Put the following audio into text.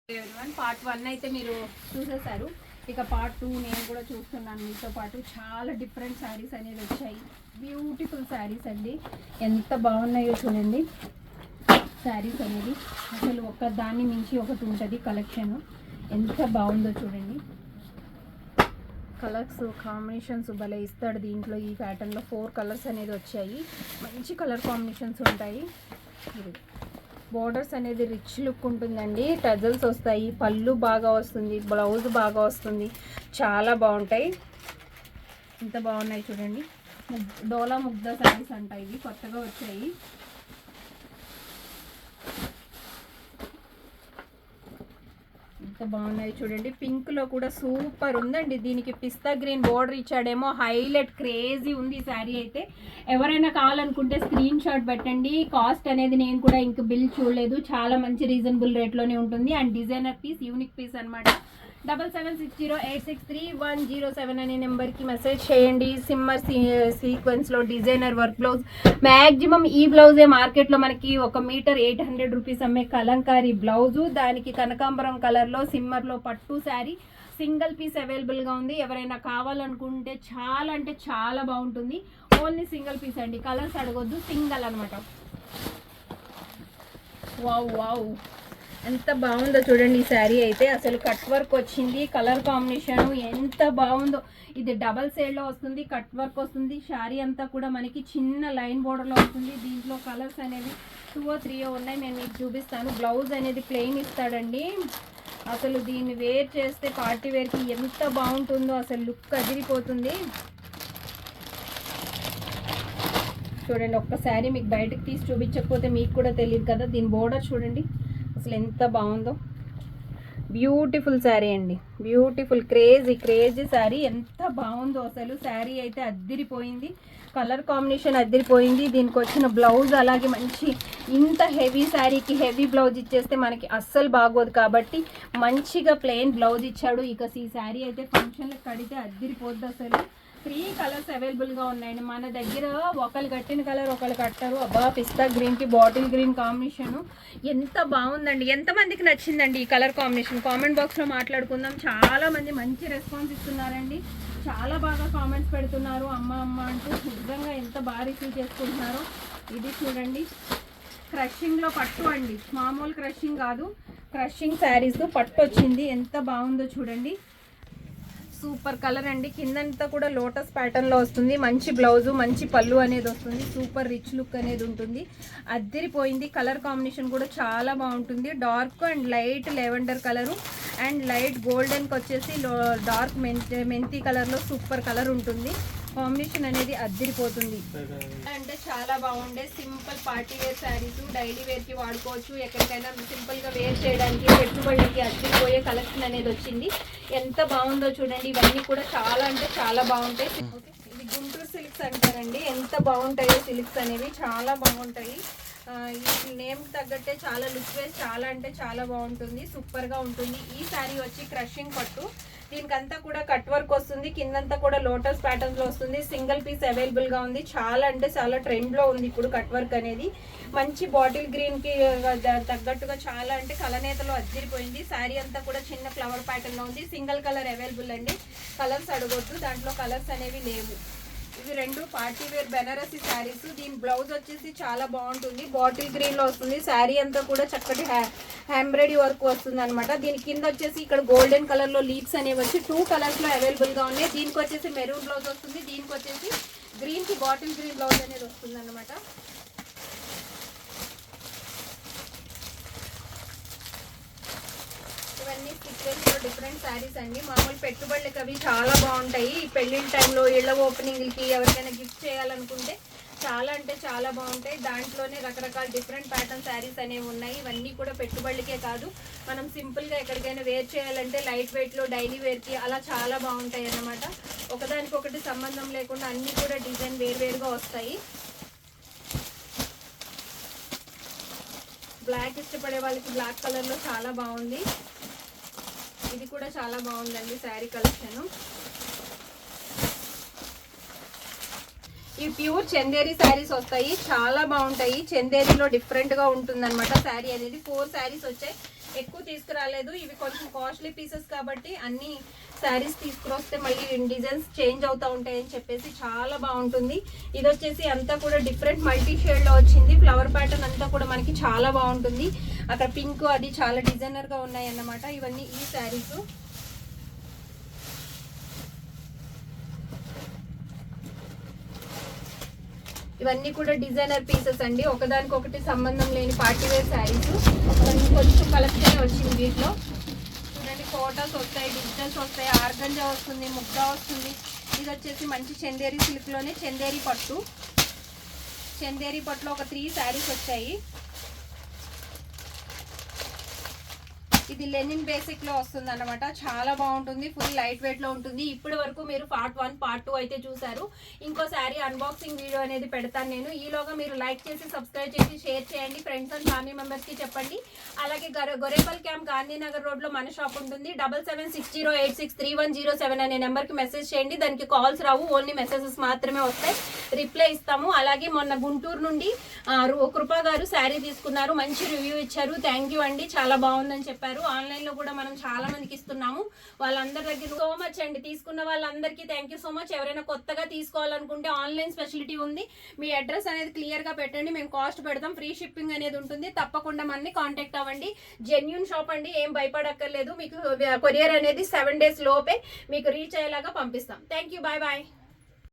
Part 1 అయితే మీరు చూసేశారు. ఇక పార్ట్ 2 నేను కూడా చూస్తున్నాను మీతో పాటు. చాలా డిఫరెంట్ శారీస్ అనేది వచ్చాయి. బ్యూటిఫుల్ శారీస్ అండి, ఎంత బాగున్నాయో చూడండి. శారీస్ అనేది అసలు ఒక దాన్ని మించి ఒకటి ఉంటుంది. కలెక్షన్ ఎంత బాగుందో చూడండి. కలర్స్ కాంబినేషన్స్ భలే ఇస్తాడు దీంట్లో. ఈ ప్యాటర్న్లో 4 కలర్స్ అనేది వచ్చాయి. మంచి కలర్ కాంబినేషన్స్ ఉంటాయి. బోర్డర్స్ అనేది రిచ్ లుక్ ఉంటుందండి. టజల్స్ వస్తాయి, పళ్ళు బాగా వస్తుంది, బ్లౌజ్ బాగా వస్తుంది. చాలా బాగుంటాయి. ఎంత బాగున్నాయి చూడండి. డోలా ముగ్ధ శారీస్ అంట, ఇవి కొత్తగా వచ్చాయి. ఎంత బాగున్నాయి చూడండి. పింక్ లో కూడా సూపర్ ఉందండి. దీనికి పిస్తా గ్రీన్ బోర్డర్ ఇచ్చాడేమో, హైలైట్ క్రేజీ ఉంది ఈ శారీ అయితే. ఎవరైనా కావాలనుకుంటే స్క్రీన్ షాట్ పెట్టండి. కాస్ట్ అనేది నేను కూడా ఇంక బిల్ చూడలేదు, చాలా మంచి రీజనబుల్ రేట్లోనే ఉంటుంది. And designer piece, unique piece అనమాట. 7760863107 అనే నెంబర్కి మెసేజ్ చేయండి. సిమ్మర్ సీక్వెన్స్లో డిజైనర్ వర్క్ బ్లౌజ్. మ్యాక్సిమం ఈ బ్లౌజే మార్కెట్లో మనకి 1 మీటర్ 800 రూపీస్ అమ్మే కలంకారీ బ్లౌజు. దానికి కనకాంబరం కలర్లో సిమ్మర్లో పట్టు శారీ సింగిల్ పీస్ అవైలబుల్గా ఉంది. ఎవరైనా కావాలనుకుంటే చాలా అంటే చాలా బాగుంటుంది. ఓన్లీ సింగిల్ పీస్ అండి, కలర్స్ అడగొద్దు, సింగిల్ అనమాట. వావ్ వావ్, ఎంత బాగుందో చూడండి. ఈ శారీ అయితే అసలు కట్ వర్క్ వచ్చింది. కలర్ కాంబినేషన్ ఎంత బాగుందో. ఇది డబల్ సైడ్లో వస్తుంది, కట్ వర్క్ వస్తుంది. శారీ అంతా కూడా మనకి చిన్న లైన్ బోర్డర్లో వస్తుంది. దీంట్లో కలర్స్ అనేవి 2 or 3 ఉన్నాయి, నేను మీకు చూపిస్తాను. బ్లౌజ్ అనేది ప్లెయిన్ ఇస్తాడండి. అసలు దీన్ని వేర్ చేస్తే పార్టీ వేర్కి ఎంత బాగుంటుందో, అసలు లుక్ అదిరిపోతుంది. చూడండి, ఒక్క శారీ మీకు బయటకు తీసి చూపించకపోతే మీకు కూడా తెలియదు కదా. దీని బోర్డర్ చూడండి అసలు ఎంత బాగుందో. బ్యూటిఫుల్ శారీ అండి, బ్యూటిఫుల్ క్రేజీ శారీ. ఎంత బాగుందో అసలు. శారీ అయితే అద్దిరిపోయింది, కలర్ కాంబినేషన్ అద్దిరిపోయింది. దీనికి వచ్చిన బ్లౌజ్ అలాగే మంచి, ఇంత హెవీ శారీకి హెవీ బ్లౌజ్ ఇచ్చేస్తే మనకి అస్సలు బాగోదు కాబట్టి మంచిగా ప్లెయిన్ బ్లౌజ్ ఇచ్చాడు. ఇక ఈ శారీ అయితే ఫంక్షన్లకు కడితే అద్దిరిపోద్ది అసలు. 3 కలర్స్ అవైలబుల్గా ఉన్నాయండి మన దగ్గర. ఒకళ్ళు కట్టిన కలర్ ఒకళ్ళు కట్టారు. అబ్బా, పిస్తా గ్రీన్కి బాటిల్ గ్రీన్ కాంబినేషను ఎంత బాగుందండి. ఎంతమందికి నచ్చిందండి ఈ కలర్ కాంబినేషన్? కామెంట్ బాక్స్లో మాట్లాడుకుందాం. చాలామంది మంచి రెస్పాన్స్ ఇస్తున్నారండి, చాలా బాగా కామెంట్స్ పెడుతున్నారు. అమ్మ అమ్మ అంటూ నిజంగా ఎంత బాగా రిసీవ్ చేసుకుంటున్నారో. ఇది చూడండి, క్రషింగ్లో పట్టు అండి, మామూలు క్రషింగ్ కాదు, క్రషింగ్ శారీస్ పట్టు వచ్చింది. ఎంత బాగుందో చూడండి. సూపర్ కలర్ అండి. కిందంతా కూడా లోటస్ ప్యాటర్న్లో వస్తుంది. మంచి బ్లౌజు, మంచి పళ్ళు అనేది వస్తుంది. సూపర్ రిచ్ లుక్ అనేది ఉంటుంది. అద్దిరిపోయింది. కలర్ కాంబినేషన్ కూడా చాలా బాగుంటుంది. Dark and light lavender colour and light గోల్డెన్కి వచ్చేసి డార్క్ మెంతి కలర్లో సూపర్ కలర్ ఉంటుంది. కాంబినేషన్ అనేది అద్దిరిపోతుంది. అంటే చాలా బాగుండే simple party wear saris, daily వేర్కి వాడుకోవచ్చు. ఎక్కడికైనా సింపుల్గా వేర్ చేయడానికి, పెట్టుబడికి అద్దిరిపోయే కలెక్షన్ అనేది వచ్చింది. ఎంత బాగుందో చూడండి. ఇవన్నీ కూడా చాలా అంటే చాలా బాగుంటాయి. ఓకే, ఇది గుంటూరు సిల్క్స్ అంటారండి. ఎంత బాగుంటాయో సిల్క్స్ అనేవి, చాలా బాగుంటాయి. ఈ నేమ్ తగ్గట్టే చాలా లుక్ వైజ్ చాలా అంటే చాలా బాగుంటుంది, సూపర్గా ఉంటుంది. ఈ శారీ వచ్చి క్రషింగ్ పట్టు. దీనికంతా కూడా కట్ వర్క్ వస్తుంది. కిందంతా కూడా లోటస్ ప్యాటర్న్లో వస్తుంది. సింగిల్ పీస్ అవైలబుల్గా ఉంది. చాలా అంటే చాలా ట్రెండ్లో ఉంది ఇప్పుడు కట్ వర్క్ అనేది. మంచి బాటిల్ గ్రీన్కి తగ్గట్టుగా చాలా అంటే కలనేతలో అద్దిరిపోయింది. శారీ అంతా కూడా చిన్న ఫ్లవర్ ప్యాటర్న్లో ఉంది. సింగిల్ కలర్ అవైలబుల్ అండి, కలర్స్ అడగొద్దు, దాంట్లో కలర్స్ అనేవి లేవు. ఇవి 2 పార్టీ వేర్ బెనారసీ శారీస్. దీని బ్లౌజ్ వచ్చేసి చాలా బాగుంటుంది, బాటిల్ గ్రీన్లో వస్తుంది. శారీ అంతా కూడా చక్కటి ఎంబ్రాయిడరీ వర్క్ వస్తుంది అనమాట. దీని కింద వచ్చేసి ఇక్కడ గోల్డెన్ కలర్లో లీవ్స్ అనేవి వచ్చి 2 కలర్స్లో అవైలబుల్గా ఉన్నాయి. దీనికి వచ్చేసి మెరూన్ బ్లౌజ్ వస్తుంది, దీనికి వచ్చేసి గ్రీన్కి బాటిల్ గ్రీన్ బ్లౌజ్ అనేది వస్తుంది అనమాట. ఇవన్నీ సీక్వెన్స్లో డిఫరెంట్ శారీస్ అండి. మామూలు పెట్టుబడులకి అవి చాలా బాగుంటాయి. పెళ్ళిళ్ళ టైంలో, ఇళ్ళ ఓపెనింగ్లకి ఎవరికైనా గిఫ్ట్ చేయాలనుకుంటే చాలా అంటే చాలా బాగుంటాయి. దాంట్లోనే రకరకాల డిఫరెంట్ ప్యాటర్న్ శారీస్ అనేవి ఉన్నాయి. ఇవన్నీ కూడా పెట్టుబడులకే కాదు, మనం సింపుల్గా ఎక్కడికైనా వేర్ చేయాలంటే లైట్ వెయిట్లో డైలీ వేర్కి అలా చాలా బాగుంటాయి అన్నమాట. ఒకదానికొకటి సంబంధం లేకుండా అన్నీ కూడా డిజైన్ వేరువేరుగా వస్తాయి. బ్లాక్ ఇష్టపడే వాళ్ళకి బ్లాక్ కలర్లో చాలా బాగుంది. ఇది కూడా చాలా బాగుందండి శారీ కలెక్షన్. ఈ ప్యూర్ చందేరి శారీస్ వస్తాయి, చాలా బాగుంటాయి. చందేరిలో డిఫరెంట్గా ఉంటుందన్నమాట శారీ అనేది. 4 శారీస్ వచ్చాయి. ఎక్కువ తీసుకురాలేదు. ఇవి కొంచెం కాస్ట్లీ పీసెస్ కాబట్టి అన్ని శారీస్ తీసుకురొస్తే మళ్ళీ డిజైన్స్ చేంజ్ అవుతూ ఉంటాయని చెప్పేసి చాలా బాగుంటుంది. ఇది వచ్చేసి అంతా కూడా డిఫరెంట్ మల్టీ షేడ్లో వచ్చింది. ఫ్లవర్ ప్యాటర్న్ అంతా కూడా మనకి చాలా బాగుంటుంది. అక్కడ పింక్ అది చాలా డిజైనర్గా ఉన్నాయి అన్నమాట. ఇవన్నీ ఈ శారీస్. ఇవన్నీ కూడా డిజైనర్ పీసెస్ అండి, ఒకదానికొకటి సంబంధం లేని పార్టీ వేర్ శారీస్. కొంచెం కలెక్షన్ వచ్చింది వీటిలో. చూడండి, కోటాస్ వస్తాయి, డిజిటల్స్ వస్తాయి, ఆర్గంజా వస్తుంది, ముగ్గా వస్తుంది. ఇది వచ్చేసి మంచి చందేరి సిల్క్లోనే చందేరి పట్టు. చందేరి పట్టులో ఒక 3 శారీస్ వచ్చాయి. ఇది లెనిన్ బేసిక్ లో వస్తుంది అన్నమాట. చాలా బాగుంటుంది, ఫుల్ లైట్ వెయిట్ లో ఉంటుంది. ఇప్పటి వరకు మీరు పార్ట్ 1 పార్ట్ 2 అయితే చూసారు. ఇంకో శారీ అన్బాక్సింగ్ వీడియో అనేది పెడతాను నేను. ఈలోగా మీరు లైక్ చేసి సబ్స్క్రైబ్ చేసి షేర్ చేయండి, ఫ్రెండ్స్ అండ్ ఫ్యామిలీ మెంబర్స్ కి చెప్పండి. అలాగే గొరేపల్ క్యాంప్ గాంధీనగర్ రోడ్ లో మన షాప్ ఉంటుంది. 7760863107 అనే నెంబర్ కి మెసేజ్ చేయండి. దానికి కాల్స్ రావు, ఓన్లీ మెసేజెస్ మాత్రమే వస్తాయి, రిప్లై ఇస్తాము. అలాగే మొన్న గుంటూరు నుండి కృపా గారు శారీ తీసుకున్నారు, మంచి రివ్యూ ఇచ్చారు. థ్యాంక్ యూ అండి, చాలా బాగుందని చెప్పారు. ఆన్లైన్ లో కూడా మనం చాలా మందికి ఇస్తున్నాము. వాళ్ళందరి దగ్గర సో మచ్ అండి, తీసుకున్న వాళ్ళందరికీ థ్యాంక్ యూ సో మచ్. ఎవరైనా కొత్తగా తీసుకోవాలనుకుంటే ఆన్లైన్ ఫెసిలిటీ ఉంది. మీ అడ్రస్ అనేది క్లియర్ గా పెట్టండి, మేము కాస్ట్ పెడతాం. ఫ్రీ షిప్పింగ్ అనేది ఉంటుంది. తప్పకుండా మనని కాంటాక్ట్ అవ్వండి. జెన్యూన్ షాప్ అండి, ఏం భయపడక్కర్లేదు. మీకు కొరియర్ అనేది 7 days లోపే మీకు రీచ్ అయ్యేలాగా పంపిస్తాం. Thank you, bye bye.